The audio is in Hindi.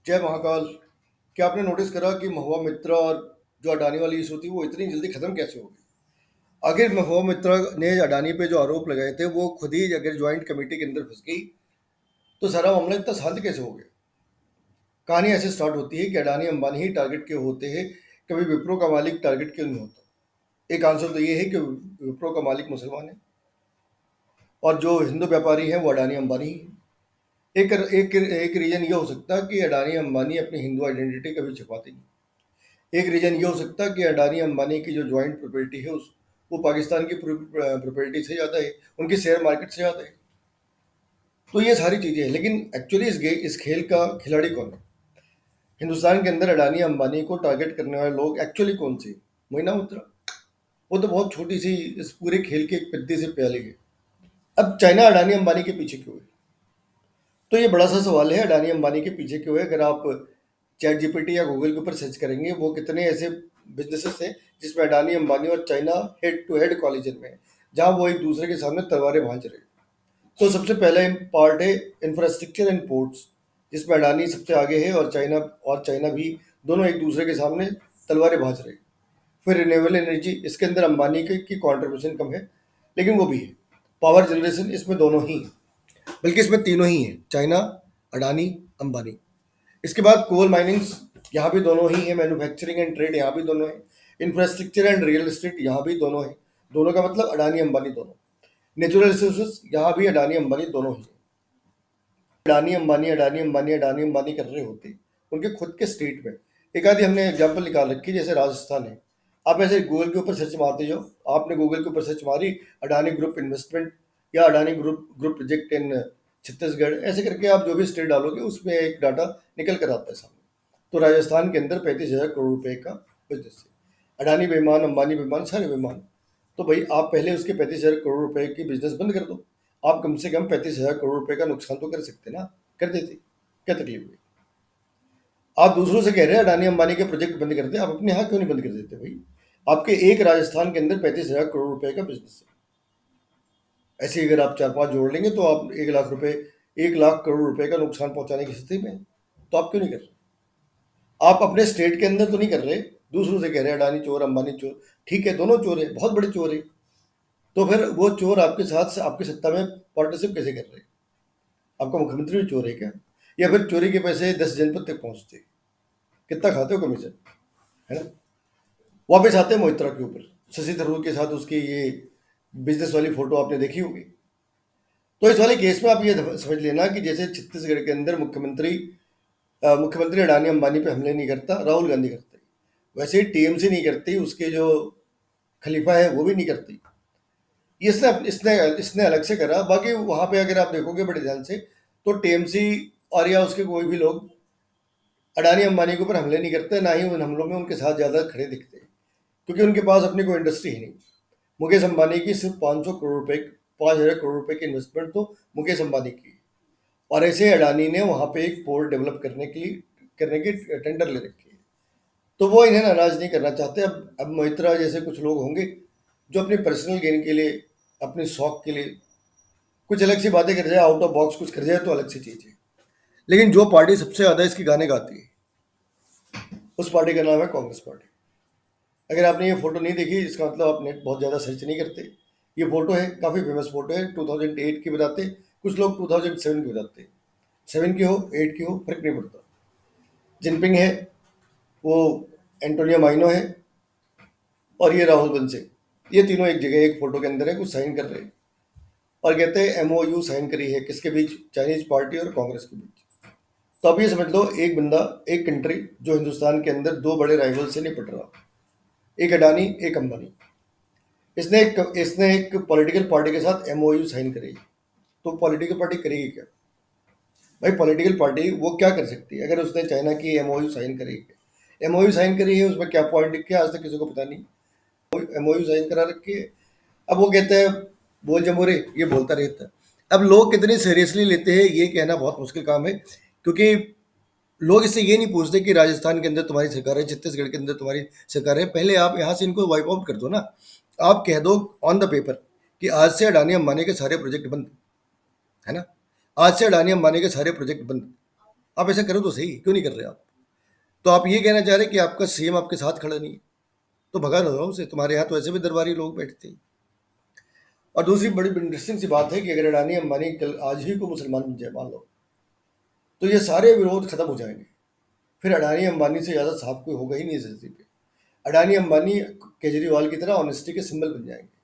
जय महाकाल। क्या आपने नोटिस करा कि महुआ मित्रा और जो अडानी वाली इशू थी वो इतनी जल्दी खत्म कैसे हो गई? आखिर महुआ मित्रा ने अडानी पे जो आरोप लगाए थे वो खुद ही अगर ज्वाइंट कमेटी के अंदर फंस गई तो सारा मामला इतना शांत कैसे हो गया? कहानी ऐसे स्टार्ट होती है कि अडानी अंबानी ही टारगेट के होते हैं, कभी विप्रो का मालिक टारगेट क्यों नहीं होता? एक आंसर तो ये है कि विप्रो का मालिक मुसलमान है और जो हिंदू व्यापारी है वो अडानी अंबानी ही है। एक एक एक रीजन ये हो सकता है कि अडानी अंबानी अपनी हिंदू आइडेंटिटी कभी छिपाते नहीं। एक रीजन ये हो सकता है कि अडानी अंबानी की जो जॉइंट प्रॉपर्टी है उस वो पाकिस्तान की प्रॉपर्टी से ज़्यादा है, उनकी शेयर मार्केट से ज़्यादा है। तो ये सारी चीज़ें हैं, लेकिन एक्चुअली इस खेल का खिलाड़ी कौन है? हिंदुस्तान के अंदर अडानी अंबानी को टारगेट करने वाले लोग एक्चुअली कौन से? मोइना मित्रा, वो तो बहुत छोटी सी इस पूरे खेल की एक पत्ती से प्याली है। अब चाइना अडानी अंबानी के पीछे क्यों है? तो ये बड़ा सा सवाल है, अडानी अंबानी के पीछे क्यों है? अगर आप चैट जीपीटी या गूगल के ऊपर सर्च करेंगे वो कितने ऐसे बिजनेसेस हैं जिसमें अडानी अंबानी और China head to head collision में है, जहां वो एक दूसरे के सामने तलवारें भांज रहे हैं। तो सबसे पहला पार्ट है इंफ्रास्ट्रक्चर एंड पोर्ट्स, जिसमें अडानी सबसे आगे है और चाइना भी दोनों एक दूसरे के सामने तलवारें भांज रहे हैं। फिर रिन्यूएबल एनर्जी, इसके अंदर अंबानी की कॉन्ट्रीब्यूशन कम है, लेकिन वो भी है। पावर जनरेशन, इसमें दोनों ही हैं, बल्कि इसमें तीनों ही हैं, चाइना, अडानी, अंबानी। इसके बाद कोल माइनिंग्स, यहाँ भी दोनों ही है। मैन्युफैक्चरिंग एंड ट्रेड, यहाँ भी दोनों है। इंफ्रास्ट्रक्चर एंड रियल एस्टेट, यहाँ भी दोनों है। दोनों का मतलब अडानी अंबानी दोनों। नेचुरल रिसोर्सेज, यहाँ भी अडानी अंबानी दोनों ही है। अडानी अंबानी अडानी अंबानी अडानी अंबानी कर रहे होते उनके खुद के स्टेट में। एक आधी हमने एग्जाम्पल निकाल रखी, जैसे राजस्थान है। आप ऐसे गूगल के ऊपर सर्च मारते जाओ, आपने गूगल के ऊपर सर्च मारी अडानी ग्रुप इन्वेस्टमेंट या Adani group group project in Chhattisgarh, ऐसे करके आप जो भी स्टेट डालोगे उसमें एक डाटा निकल कर आता है सामने। तो राजस्थान के अंदर 35,000 करोड़ रुपए का बिजनेस है। अडानी बेईमान, अंबानी बेईमान, सारे बेईमान। तो भाई आप पहले उसके 35,000 करोड़ रुपए की बिजनेस बंद कर दो। आप कम से कम 35,000 करोड़ रुपए का नुकसान तो कर सकते ना, कर देते, क्या तकलीफ हुई? आप दूसरों से कह रहे हैं अडानी अंबानी के प्रोजेक्ट बंद कर दे, आप अपने यहाँ क्यों नहीं बंद कर देते भाई? आपके एक राजस्थान के अंदर 35,000 करोड़ रुपए का बिजनेस है। ऐसे ही अगर आप चार पांच जोड़ लेंगे तो आप 1 लाख रुपए, 1 लाख करोड़ रुपए का नुकसान पहुंचाने की स्थिति में हैं। तो आप क्यों नहीं कर रहे? आप अपने स्टेट के अंदर तो नहीं कर रहे, दूसरों से कह रहे हैं अडानी चोर, अंबानी चोर। ठीक है, दोनों चोर है, बहुत बड़े चोर है। तो फिर वो चोर आपके साथ आपकी सत्ता में पार्टनरशिप कैसे कर रहे हैं? आपका मुख्यमंत्री भी चोर है क्या? या फिर चोरी के पैसे 10 जनपद तक पहुंचते? कितना खाते हो कमीशन, है ना? वापस आते हैं मोहित्रा के ऊपर। शशि थरूर के साथ उसकी ये बिजनेस वाली फोटो आपने देखी होगी। तो इस वाले केस में आप ये समझ लेना कि जैसे छत्तीसगढ़ के अंदर मुख्यमंत्री अडानी अंबानी पे हमले नहीं करता, राहुल गांधी करते, वैसे ही टीएमसी नहीं करती, उसके जो खलीफा है वो भी नहीं करती। ये इसने इसने इसने अलग से करा। बाकी वहां पे अगर आप देखोगे बड़े ध्यान से तो टीएमसी और या उसके कोई भी लोग अडानी अंबानी के ऊपर हमले नहीं करते, ना ही उन हमलों में उनके साथ ज़्यादा खड़े दिखते हैं, क्योंकि उनके पास अपनी कोई इंडस्ट्री ही नहीं। मुकेश अंबानी की सिर्फ 500 करोड़ रुपए, 5,000 करोड़ रुपए की इन्वेस्टमेंट तो मुकेश अंबानी की है। और ऐसे अडानी ने वहाँ पे एक पोर्ट डेवलप करने की टेंडर ले रखी है। तो वो इन्हें नाराज नहीं करना चाहते। अब मोहित्रा जैसे कुछ लोग होंगे जो अपनी पर्सनल गेन के लिए, अपने शौक के लिए कुछ अलग सी बातें कर जाए, आउट ऑफ बॉक्स कुछ कर जाए तो अलग सी चीज़ है। लेकिन जो पार्टी सबसे ज़्यादा इसके गाने गाती है उस पार्टी का नाम है कांग्रेस पार्टी। अगर आपने ये फोटो नहीं देखी, इसका मतलब आप नेट बहुत ज़्यादा सर्च नहीं करते। ये फोटो है, काफ़ी फेमस फोटो है, 2008 की बताते, कुछ लोग 2007 की बताते। 7 की हो, 8 की हो, फर्क नहीं पड़ता। जिनपिंग है, वो एंटोनियो माइनो है, और ये राहुल बंसे। ये तीनों एक जगह एक फोटो के अंदर है, कुछ साइन कर रहे हैं और कहते हैं एमओयू साइन करी है, किसके बीच? चाइनीज पार्टी और कांग्रेस के बीच। तो अब ये समझ लो, एक बंदा, एक कंट्री जो हिंदुस्तान के अंदर दो बड़े राइवल से निपट रहा, एक अडानी, एक अंबानी। इसने एक पॉलिटिकल पार्टी के साथ एमओयू साइन करी। तो पॉलिटिकल पार्टी करेगी क्या भाई? पॉलिटिकल पार्टी वो क्या कर सकती है अगर उसने चाइना की एमओयू साइन करी है? एमओयू साइन करी है, उसमें क्या पॉइंट लिखे आज तक किसी को पता नहीं। एमओयू साइन करा रखी है। अब वो कहते हैं बोल जमोरे, ये बोलता रहता है। अब लोग कितने सीरियसली लेते हैं ये कहना बहुत मुश्किल काम है, क्योंकि लोग इससे ये नहीं पूछते कि राजस्थान के अंदर तुम्हारी सरकार है, छत्तीसगढ़ के अंदर तुम्हारी सरकार है, पहले आप यहाँ से इनको वाइप आउट कर दो ना। आप कह दो ऑन द पेपर कि आज से अडानी अंबानी के सारे प्रोजेक्ट बंद, है ना? आज से अडानी अंबानी के सारे प्रोजेक्ट बंद। आप ऐसा करो तो सही, क्यों नहीं कर रहे आप? तो आप ये कहना चाह रहे हैं कि आपका सीएम आपके साथ खड़ा नहीं है, तो भगा दो उसे, तुम्हारे यहाँ तो ऐसे भी दरबारी लोग बैठते हैं। और दूसरी बड़ी इंटरेस्टिंग सी बात है कि अगर अडानी अंबानी कल आज ही को मुसलमान बन जाए मान लो, तो ये सारे विरोध खत्म हो जाएंगे। फिर अडानी अंबानी से ज़्यादा साफ कोई होगा ही नहीं इस धरती पे। अडानी अंबानी केजरीवाल की तरह ऑनेस्टी के सिंबल बन जाएंगे।